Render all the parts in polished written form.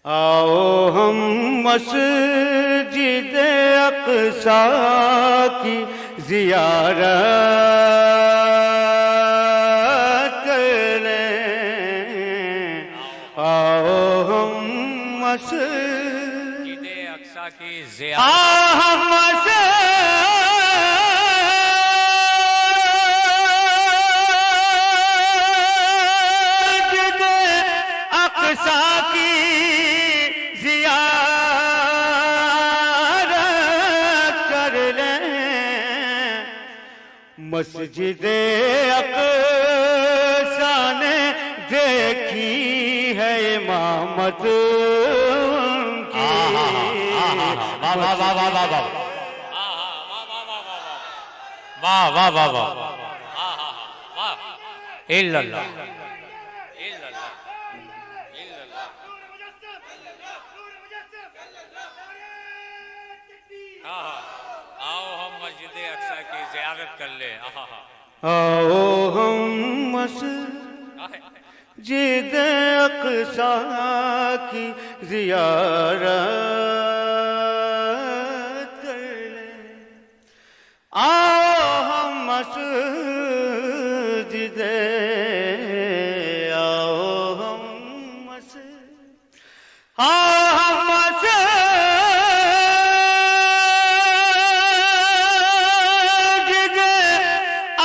आओ हम मस्जिद अक़सा की ज़ियारत कर लें। आओ हम मस्जिद अक़सा की ज़ियारत मस्जिद अक़सा ने देखी है इमामत की। वाह वाह वाह वाह वाह वाह वाह वाह वाह वाह वाह इल्लल्लाह इल्लल्लाह इल्लल्लाह। आओ हम मस्जिद अक़सा की ज़ियारत कर ले। आओ हम मस्जिद अक़सा की ज़ियारत कर लें। आओ हम मस्जिद, आओ हम मस्जिद, आओ हम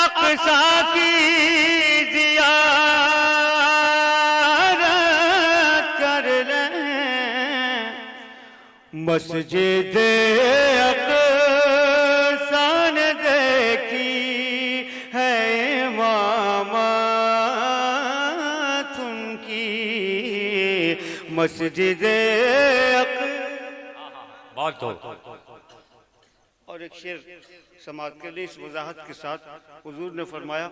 अक़सा की ज़ियारत कर लें। मस्जिद अक़सा ने देखी है इमामत उनकी। मस्जिद बहुत दो। और एक शेर समाज के लिए इस वजाहत के साथ हुजूर ने फरमाया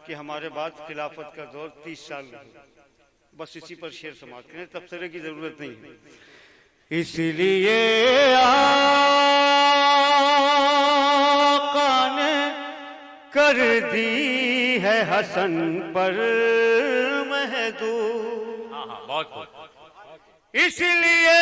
कि हमारे बाद खिलाफत का दौर 30 साल है। बस इसी पर शेर समाज करें, तबसरे की जरूरत नहीं है। इसलिए आका ने कर दी है हसन पर महदूद। बहुत इसलिए